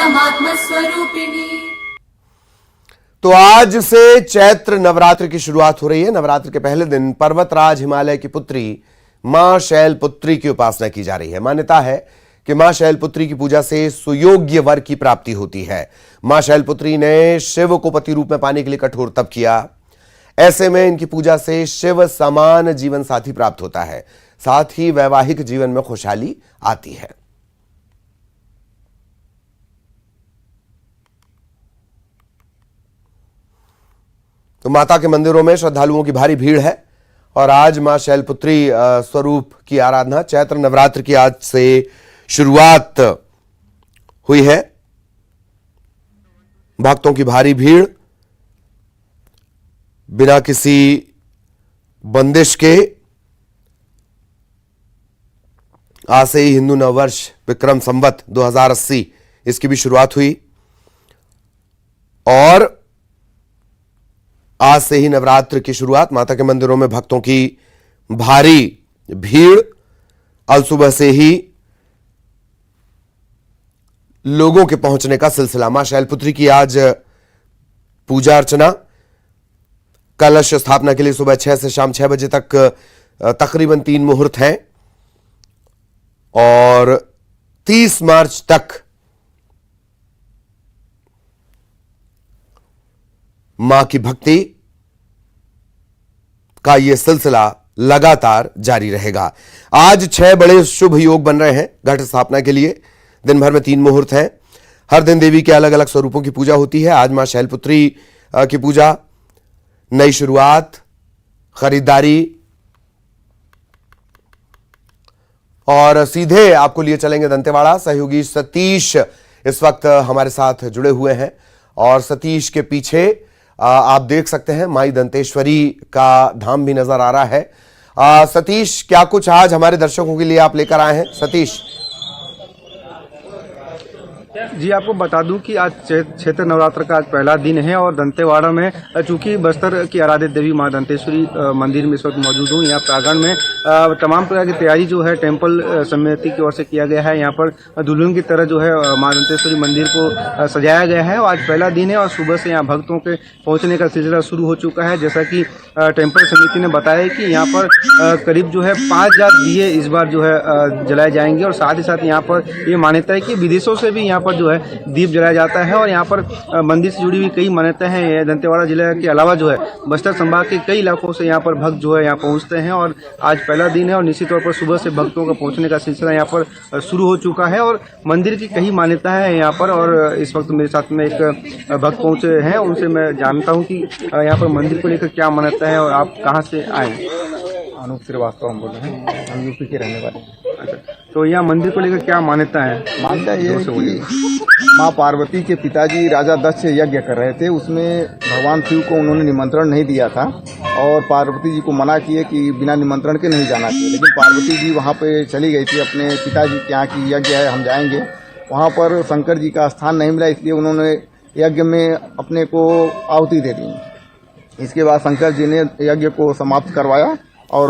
परमात्मा स्वरूपिणी। तो आज से चैत्र नवरात्र की शुरुआत हो रही है। नवरात्र के पहले दिन पर्वतराज हिमालय की पुत्री मां शैलपुत्री की उपासना की जा रही है। मान्यता है कि मां शैलपुत्री की पूजा से सुयोग्य वर की प्राप्ति होती है। मां शैलपुत्री ने शिव को पति रूप में पाने के लिए कठोर तप किया। ऐसे में इनकी पूजा से शिव समान जीवन साथी प्राप्त होता है, साथ ही वैवाहिक जीवन में खुशहाली आती है। तो माता के मंदिरों में श्रद्धालुओं की भारी भीड़ है और आज मां शैलपुत्री स्वरूप की आराधना, चैत्र नवरात्र की आज से शुरुआत हुई है। भक्तों की भारी भीड़ बिना किसी बंदिश के आज से ही हिंदू नववर्ष विक्रम संवत 2080 इसकी भी शुरुआत हुई और आज से ही नवरात्र की शुरुआत। माता के मंदिरों में भक्तों की भारी भीड़, अल सुबह से ही लोगों के पहुंचने का सिलसिला। मां शैलपुत्री की आज पूजा अर्चना, कलश स्थापना के लिए सुबह 6 से शाम 6 बजे तक तकरीबन 3 मुहूर्त हैं और 30 मार्च तक मां की भक्ति का यह सिलसिला लगातार जारी रहेगा। आज 6 बड़े शुभ योग बन रहे हैं घट स्थापना के लिए। दिन भर में 3 मुहूर्त हैं। हर दिन देवी के अलग अलग स्वरूपों की पूजा होती है। आज मां शैलपुत्री की पूजा, नई शुरुआत, खरीदारी और सीधे आपको लिए चलेंगे दंतेवाड़ा। सहयोगी सतीश इस वक्त हमारे साथ जुड़े हुए हैं और सतीश के पीछे आप देख सकते हैं माई दंतेश्वरी का धाम भी नजर आ रहा है। सतीश, क्या कुछ आज हमारे दर्शकों के लिए आप लेकर आए हैं? सतीश जी, आपको बता दूं कि आज चैत्र नवरात्र का आज पहला दिन है और दंतेवाड़ा में चूंकि बस्तर की आराध्य देवी मां दंतेश्वरी मंदिर में इस वक्त मौजूद हूँ। यहाँ प्रांगण में तमाम प्रकार की तैयारी जो है टेम्पल समिति की ओर से किया गया है। यहाँ पर दुल्हन की तरह जो है मां दंतेश्वरी मंदिर को सजाया गया है। आज पहला दिन है और सुबह से यहाँ भक्तों के पहुंचने का सिलसिला शुरू हो चुका है। जैसा कि टेम्पल समिति ने बताया कि यहाँ पर करीब जो है 5000 दिए इस बार जो है जलाए जाएंगे और साथ ही साथ यहाँ पर ये मान्यता है कि विदेशों से भी यहाँ पर जो है दीप जलाया जाता है और यहाँ पर मंदिर से जुड़ी हुई कई मान्यताएं हैं। दंतेवाड़ा जिले के अलावा जो है बस्तर संभाग के कई इलाकों से यहाँ पर भक्त जो है यहाँ पहुँचते हैं और आज पहला दिन है और निश्चित तौर पर सुबह से भक्तों का पहुँचने का सिलसिला यहाँ पर शुरू हो चुका है और मंदिर की कई मान्यताएं हैं यहाँ पर। और इस वक्त मेरे साथ में एक भक्त पहुँचे हैं, उनसे मैं जानता हूँ कि यहाँ पर मंदिर को लेकर क्या मान्यता है और आप कहाँ से आए? अनूप श्रीवास्तव हम बोल रहे हैं, हम यूपी के रहने वाले हैं। अच्छा, तो यहाँ मंदिर को लेकर क्या मान्यता है? मान्यता ये है कि माँ पार्वती के पिताजी राजा दक्ष यज्ञ कर रहे थे, उसमें भगवान शिव को उन्होंने निमंत्रण नहीं दिया था और पार्वती जी को मना किए कि बिना निमंत्रण के नहीं जाना चाहिए। लेकिन पार्वती जी वहाँ पे चली गई थी, अपने पिताजी के यहाँ की यज्ञ है हम जाएंगे। वहाँ पर शंकर जी का स्थान नहीं मिला, इसलिए उन्होंने यज्ञ में अपने को आहुति दे दी। इसके बाद शंकर जी ने यज्ञ को समाप्त करवाया और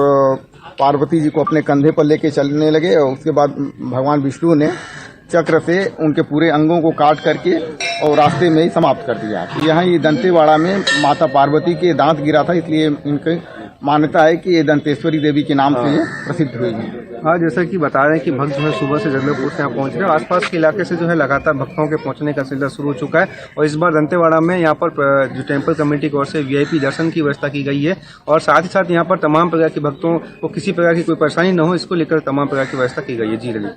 पार्वती जी को अपने कंधे पर लेके चलने लगे और उसके बाद भगवान विष्णु ने चक्र से उनके पूरे अंगों को काट करके और रास्ते में ही समाप्त कर दिया। यहाँ ये दंतेवाड़ा में माता पार्वती के दांत गिरा था, इसलिए इनकी मान्यता है कि ये दंतेश्वरी देवी के नाम से प्रसिद्ध हुई है। हाँ, जैसा कि बता रहे हैं कि भक्त जो है सुबह से जगदलपुर से यहाँ पहुँच रहे हैं। आसपास के इलाके से जो है लगातार भक्तों के पहुँचने का सिलसिला शुरू हो चुका है और इस बार दंतेवाड़ा में यहाँ पर जो टेम्पल कमेटी की ओर से VIP दर्शन की व्यवस्था की गई है और साथ ही साथ यहाँ पर तमाम प्रकार के भक्तों को किसी प्रकार की कोई परेशानी न हो, इसको लेकर तमाम प्रकार की व्यवस्था की गई है। जी रवि,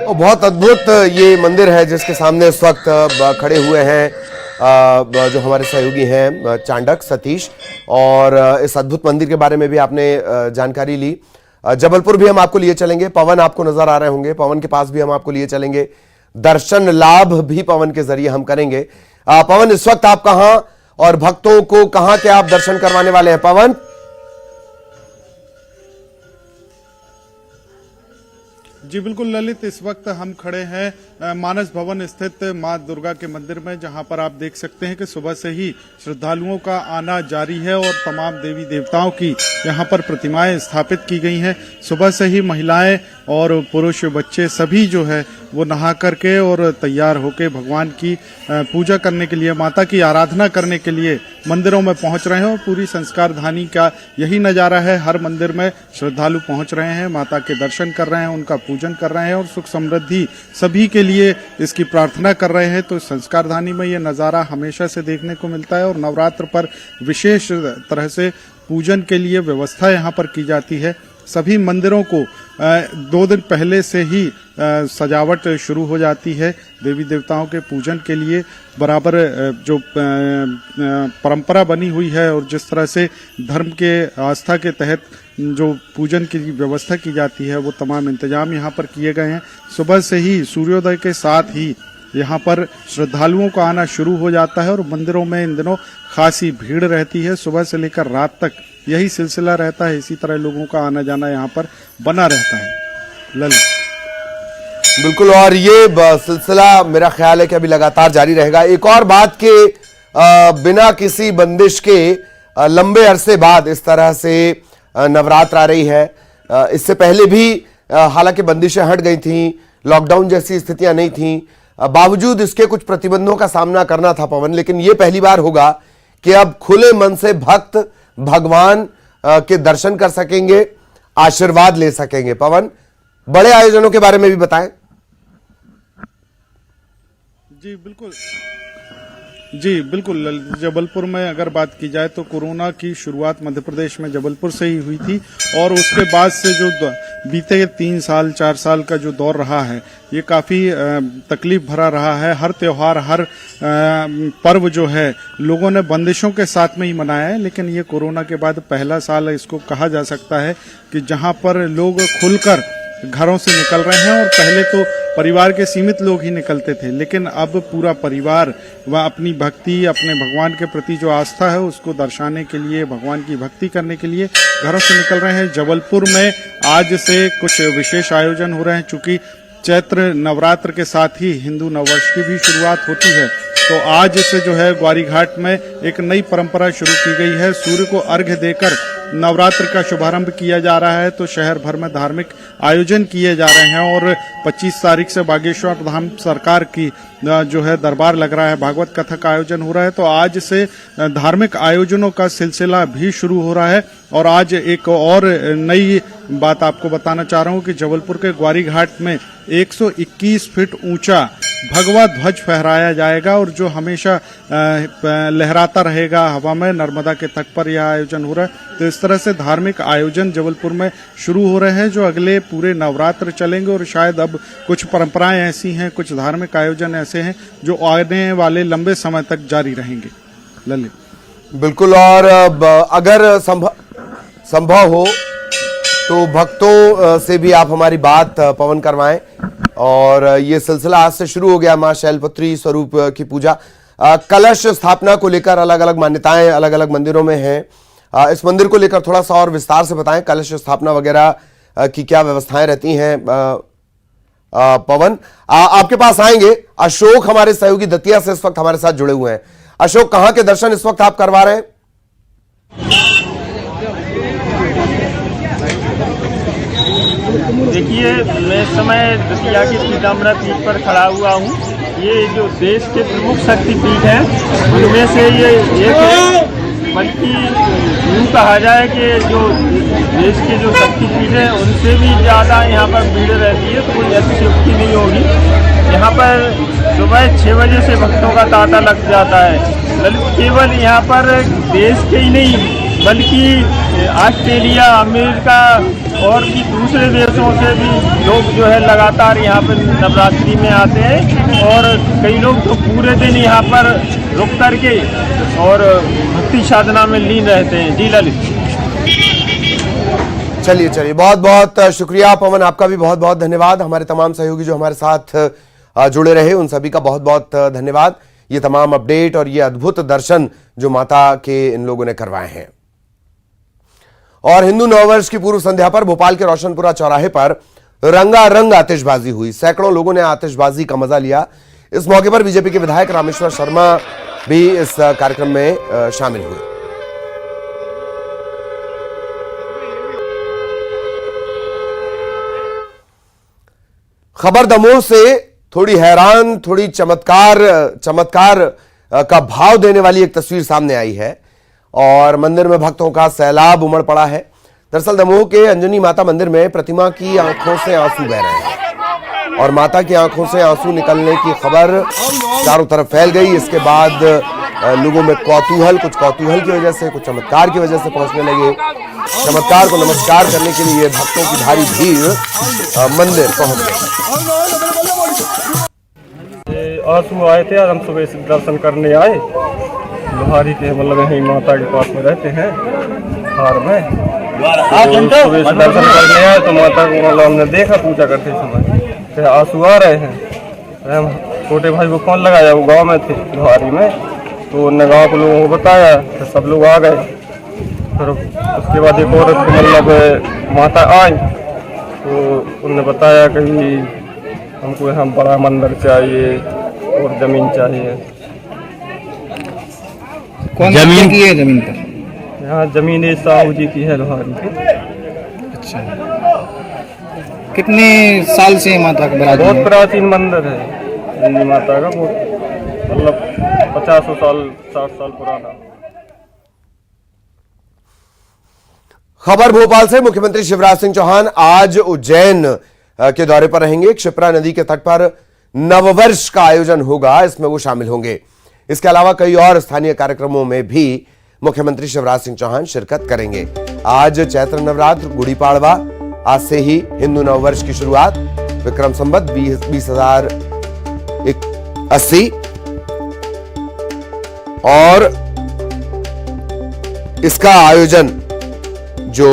बहुत अद्भुत ये मंदिर है जिसके सामने इस वक्त खड़े हुए हैं जो हमारे सहयोगी हैं चांडक सतीश, और इस अद्भुत मंदिर के बारे में भी आपने जानकारी ली। जबलपुर भी हम आपको लिए चलेंगे, पवन आपको नजर आ रहे होंगे, पवन के पास भी हम आपको लिए चलेंगे, दर्शन लाभ भी पवन के जरिए हम करेंगे। पवन, इस वक्त आप कहां और भक्तों को कहां के आप दर्शन करवाने वाले हैं? पवन जी बिल्कुल ललित, इस वक्त हम खड़े हैं मानस भवन स्थित मां दुर्गा के मंदिर में, जहां पर आप देख सकते हैं कि सुबह से ही श्रद्धालुओं का आना जारी है और तमाम देवी देवताओं की यहां पर प्रतिमाएं स्थापित की गई हैं। सुबह से ही महिलाएं और पुरुष बच्चे सभी जो है वो नहा करके और तैयार होके भगवान की पूजा करने के लिए, माता की आराधना करने के लिए मंदिरों में पहुंच रहे हैं। और पूरी संस्कार धानी का यही नजारा है, हर मंदिर में श्रद्धालु पहुंच रहे हैं, माता के दर्शन कर रहे हैं, उनका पूजन कर रहे हैं और सुख समृद्धि सभी के लिए इसकी प्रार्थना कर रहे हैं। तो संस्कार धानी में ये नजारा हमेशा से देखने को मिलता है और नवरात्र पर विशेष तरह से पूजन के लिए व्यवस्था यहाँ पर की जाती है। सभी मंदिरों को 2 दिन पहले से ही सजावट शुरू हो जाती है देवी देवताओं के पूजन के लिए। बराबर जो परंपरा बनी हुई है और जिस तरह से धर्म के आस्था के तहत जो पूजन की व्यवस्था की जाती है वो तमाम इंतजाम यहाँ पर किए गए हैं। सुबह से ही सूर्योदय के साथ ही यहाँ पर श्रद्धालुओं का आना शुरू हो जाता है और मंदिरों में इन दिनों खासी भीड़ रहती है। सुबह से लेकर रात तक यही सिलसिला रहता है, इसी तरह लोगों का आना जाना यहाँ पर बना रहता है। ललित। बिल्कुल, और ये सिलसिला मेरा ख्याल है कि अभी लगातार जारी रहेगा। एक और बात के बिना किसी बंदिश के लंबे अरसे बाद इस तरह से नवरात्र आ रही है। इससे पहले भी हालांकि बंदिशें हट गई थीं, लॉकडाउन जैसी स्थितियां नहीं थीं, बावजूद इसके कुछ प्रतिबंधों का सामना करना था पवन, लेकिन ये पहली बार होगा कि अब खुले मन से भक्त भगवान के दर्शन कर सकेंगे, आशीर्वाद ले सकेंगे। पवन, बड़े आयोजनों के बारे में भी बताएं। जी बिल्कुल। जबलपुर में अगर बात की जाए तो कोरोना की शुरुआत मध्य प्रदेश में जबलपुर से ही हुई थी और उसके बाद से जो बीते 3 साल 4 साल का जो दौर रहा है ये काफी तकलीफ भरा रहा है। हर त्योहार, हर पर्व जो है लोगों ने बंदिशों के साथ में ही मनाया है, लेकिन ये कोरोना के बाद पहला साल इसको कहा जा सकता है कि जहां पर लोग खुलकर घरों से निकल रहे हैं। और पहले तो परिवार के सीमित लोग ही निकलते थे, लेकिन अब पूरा परिवार वह अपनी भक्ति, अपने भगवान के प्रति जो आस्था है उसको दर्शाने के लिए, भगवान की भक्ति करने के लिए घरों से निकल रहे हैं। जबलपुर में आज से कुछ विशेष आयोजन हो रहे हैं। चूंकि चैत्र नवरात्र के साथ ही हिंदू नववर्ष की भी शुरुआत होती है, तो आज से जो है ग्वारी घाट में एक नई परंपरा शुरू की गई है। सूर्य को अर्घ्य देकर नवरात्र का शुभारंभ किया जा रहा है। तो शहर भर में धार्मिक आयोजन किए जा रहे हैं और 25 तारीख से बागेश्वर धाम सरकार की जो है दरबार लग रहा है, भागवत कथा का आयोजन हो रहा है। तो आज से धार्मिक आयोजनों का सिलसिला भी शुरू हो रहा है। और आज एक और नई बात आपको बताना चाह रहा हूं कि जबलपुर के ग्वारी घाट में 121 फीट ऊंचा भगवा ध्वज फहराया जाएगा और जो हमेशा लहराता रहेगा हवा में। नर्मदा के तट पर यह आयोजन हो रहा है। तो इस तरह से धार्मिक आयोजन जबलपुर में शुरू हो रहे हैं जो अगले पूरे नवरात्र चलेंगे। और शायद अब कुछ परंपराएं ऐसी हैं, कुछ धार्मिक आयोजन ऐसे हैं जो आने वाले लंबे समय तक जारी रहेंगे। ललित। बिल्कुल, और अगर संभव हो तो भक्तों से भी आप हमारी बात पवन करवाएं। और ये सिलसिला आज से शुरू हो गया मां शैलपुत्री स्वरूप की पूजा। कलश स्थापना को लेकर अलग अलग मान्यताएं अलग अलग मंदिरों में हैं। इस मंदिर को लेकर थोड़ा सा और विस्तार से बताएं, कलश स्थापना वगैरह की क्या व्यवस्थाएं रहती हैं। पवन, आपके पास आएंगे। अशोक हमारे सहयोगी दतिया से इस वक्त हमारे साथ जुड़े हुए हैं। अशोक, कहां के दर्शन इस वक्त आप करवा रहे हैं? देखिए, मैं इस समय दतिया के पीताम्बर पीठ पर खड़ा हुआ हूँ। ये जो देश के प्रमुख शक्तिपीठ हैं उनमें से ये एक है, बल्कि यूँ कहा जाए कि जो देश के जो शक्तिपीठ हैं उनसे भी ज़्यादा यहाँ पर भीड़ रहती है, तो कोई अतिशयोक्ति नहीं होगी। यहाँ पर सुबह 6 बजे से भक्तों का तांता लग जाता है। ललित, केवल यहाँ पर देश के ही नहीं बल्कि ऑस्ट्रेलिया, अमेरिका और भी दूसरे देशों से भी लोग जो है लगातार यहाँ पर नवरात्रि में आते हैं। और कई लोग तो पूरे दिन यहाँ पर रुक करके और भक्ति साधना में लीन रहते हैं। जी ललित। चलिए, बहुत बहुत शुक्रिया पवन, आपका भी बहुत बहुत धन्यवाद। हमारे तमाम सहयोगी जो हमारे साथ जुड़े रहे उन सभी का बहुत बहुत धन्यवाद। ये तमाम अपडेट और ये अद्भुत दर्शन जो माता के इन लोगों ने करवाए हैं। और हिंदू नववर्ष की पूर्व संध्या पर भोपाल के रोशनपुरा चौराहे पर रंगारंग आतिशबाजी हुई। सैकड़ों लोगों ने आतिशबाजी का मजा लिया। इस मौके पर बीजेपी के विधायक रामेश्वर शर्मा भी इस कार्यक्रम में शामिल हुए। खबर दमोह से थोड़ी हैरान, थोड़ी चमत्कार का भाव देने वाली एक तस्वीर सामने आई है और मंदिर में भक्तों का सैलाब उमड़ पड़ा है। दरअसल दमोह के अंजनी माता मंदिर में प्रतिमा की आंखों से आंसू बह रहे हैं और माता की आंखों से आंसू निकलने की खबर चारों तरफ फैल गई। इसके बाद लोगों में कौतूहल, कुछ कौतूहल की वजह से, कुछ चमत्कार की वजह से पहुंचने लगे। चमत्कार को नमस्कार करने के लिए भक्तों की भारी भीड़ मंदिर पहुंच गई। आंसू आए थे और हम सुबह से दर्शन करने आए। लोहारी के मतलब यहीं माता के पास में रहते हैं हार में, तो सुबह से दर्शन करने आए तो माता को मतलब हमने देखा पूजा करते समय, तो आंसू आ रहे हैं। हम छोटे भाई को फोन लगाया, वो गांव में थे लोहारी में, तो उनने गाँव के लोगों को बताया, तो सब लोग आ गए। फिर उसके बाद एक औरत को मतलब माता आई तो उनने बताया कि हमको यहाँ बड़ा मंदिर चाहिए और जमीन चाहिए। कौन जमीन की है? जमीन पर यहाँ जमीन ये साहू जी की है लोहारी की। अच्छा, कितने साल से माता का बराबर? बहुत प्राचीन मंदिर है हिंदी माता का, बहुत मतलब 50 साल 60 साल पुराना। खबर भोपाल से। मुख्यमंत्री शिवराज सिंह चौहान आज उज्जैन के दौरे पर रहेंगे। क्षिप्रा नदी के तट पर नववर्ष का आयोजन होगा, इसमें वो शामिल होंगे। इसके अलावा कई और स्थानीय कार्यक्रमों में भी मुख्यमंत्री शिवराज सिंह चौहान शिरकत करेंगे। आज चैत्र नवरात्र, गुड़ी पाड़वा, आज से ही हिंदू नववर्ष की शुरुआत, विक्रम संवत 2080 और इसका आयोजन जो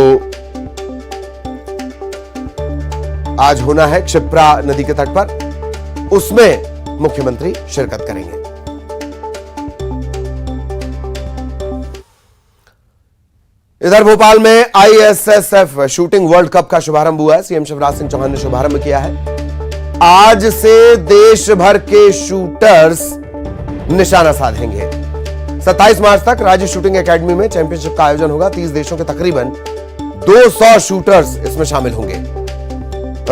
आज होना है क्षिप्रा नदी के तट पर, उसमें मुख्यमंत्री शिरकत करेंगे। इधर भोपाल में ISSF शूटिंग वर्ल्ड कप का शुभारंभ हुआ है। सीएम शिवराज सिंह चौहान ने शुभारंभ किया है। आज से देश भर के शूटर्स निशाना साधेंगे। 27 मार्च तक राज्य शूटिंग एकेडमी में चैंपियनशिप का आयोजन होगा। 30 देशों के तकरीबन 200 शूटर्स इसमें शामिल होंगे।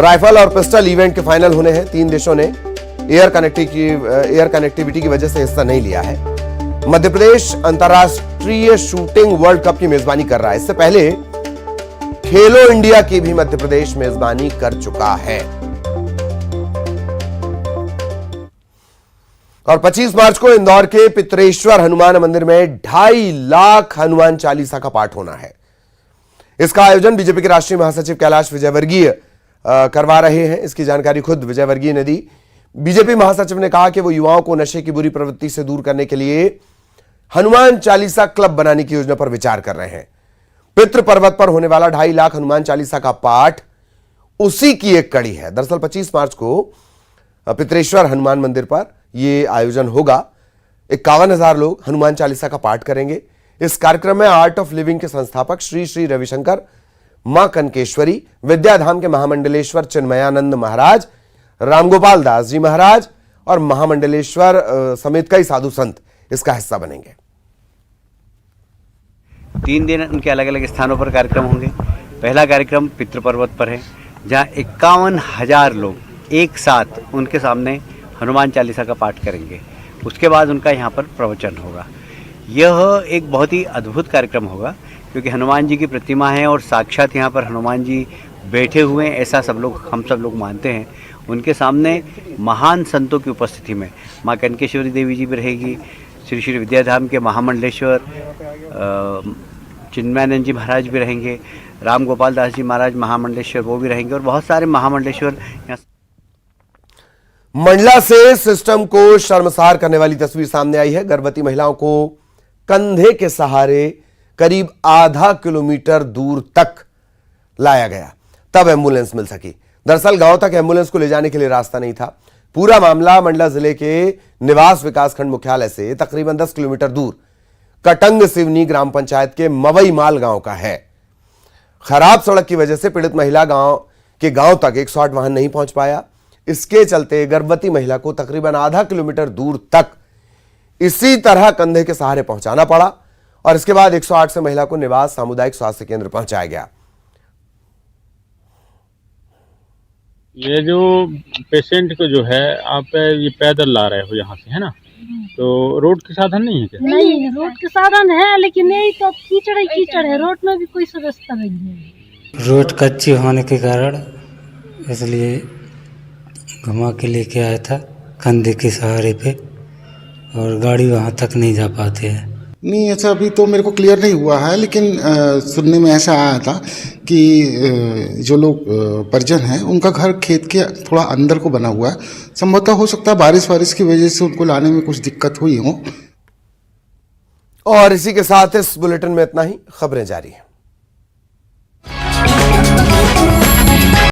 राइफल और पिस्टल इवेंट के फाइनल होने हैं। 3 देशों ने एयर कनेक्टिविटी की वजह से हिस्सा नहीं लिया है। मध्य प्रदेश अंतर्राष्ट्रीय शूटिंग वर्ल्ड कप की मेजबानी कर रहा है। इससे पहले खेलो इंडिया की भी मध्य प्रदेश मेजबानी कर चुका है। और 25 मार्च को इंदौर के पितरेश्वर हनुमान मंदिर में 2.5 लाख हनुमान चालीसा का पाठ होना है। इसका आयोजन बीजेपी के राष्ट्रीय महासचिव कैलाश विजयवर्गीय करवा रहे हैं। इसकी जानकारी खुद विजयवर्गीय ने दी। बीजेपी महासचिव ने कहा कि वो युवाओं को नशे की बुरी प्रवृत्ति से दूर करने के लिए हनुमान चालीसा क्लब बनाने की योजना पर विचार कर रहे हैं। पितृ पर्वत पर होने वाला 2.5 लाख हनुमान चालीसा का पाठ उसी की एक कड़ी है। दरअसल 25 मार्च को पितरेश्वर हनुमान मंदिर पर यह आयोजन होगा। 51,000 लोग हनुमान चालीसा का पाठ करेंगे। इस कार्यक्रम में आर्ट ऑफ लिविंग के संस्थापक श्री श्री रविशंकर, मां कनकेश्वरी, विद्याधाम के महामंडलेश्वर चिन्मयानंद महाराज, रामगोपाल दास जी महाराज और महामंडलेश्वर समेत कई साधु संत इसका हिस्सा बनेंगे। 3 दिन उनके अलग अलग स्थानों पर कार्यक्रम होंगे। पहला कार्यक्रम पितृ पर्वत पर है, जहां 51,000 लोग एक साथ उनके सामने हनुमान चालीसा का पाठ करेंगे। उसके बाद उनका यहाँ पर प्रवचन होगा। यह एक बहुत ही अद्भुत कार्यक्रम होगा, क्योंकि हनुमान जी की प्रतिमा है और साक्षात यहाँ पर हनुमान जी बैठे हुए हैं, ऐसा हम सब लोग मानते हैं। उनके सामने महान संतों की उपस्थिति में माँ कनकेश्वरी देवी जी भी रहेगी, श्री श्री विद्याधाम के महामंडलेश्वर चिन्मयानंद जी महाराज भी रहेंगे, राम गोपाल दास जी महाराज महामंडलेश्वर वो भी रहेंगे और बहुत सारे महामंडलेश्वर यहाँ। मंडला से सिस्टम को शर्मसार करने वाली तस्वीर सामने आई है। गर्भवती महिलाओं को कंधे के सहारे करीब आधा किलोमीटर दूर तक लाया गया, तब एम्बुलेंस मिल सकी। दरअसल गांव तक एम्बुलेंस को ले जाने के लिए रास्ता नहीं था। पूरा मामला मंडला जिले के निवास विकासखंड मुख्यालय से तकरीबन 10 किलोमीटर दूर कटंग सिवनी ग्राम पंचायत के मवई माल गांव का है। खराब सड़क की वजह से पीड़ित महिला गांव के गांव तक 108 वाहन नहीं पहुंच पाया। इसके चलते गर्भवती महिला को तकरीबन आधा किलोमीटर दूर तक इसी तरह कंधे के सहारे पहुंचाना पड़ा और इसके बाद 108 से महिला को निवास सामुदायिक स्वास्थ्य केंद्र पहुंचाया गया। ये जो पेशेंट को जो है आप ये पैदल ला रहे हो यहाँ से, है ना? तो रोड के साधन नहीं है क्या? नहीं, रोड के साधन है लेकिन यही तो कीचड़ ही कीचड़ है, रोड में भी कोई सुव्यवस्था नहीं है। रोड कच्ची होने के कारण इसलिए घुमा के लेके आया था कंधे के सहारे पे, और गाड़ी वहाँ तक नहीं जा पाते हैं। नहीं, ऐसा अभी तो मेरे को क्लियर नहीं हुआ है, लेकिन सुनने में ऐसा आया था कि जो लोग परिजन हैं उनका घर खेत के थोड़ा अंदर को बना हुआ है। संभवतः हो सकता है बारिश की वजह से उनको लाने में कुछ दिक्कत हुई हो। और इसी के साथ इस बुलेटिन में इतना ही। खबरें जारी हैं।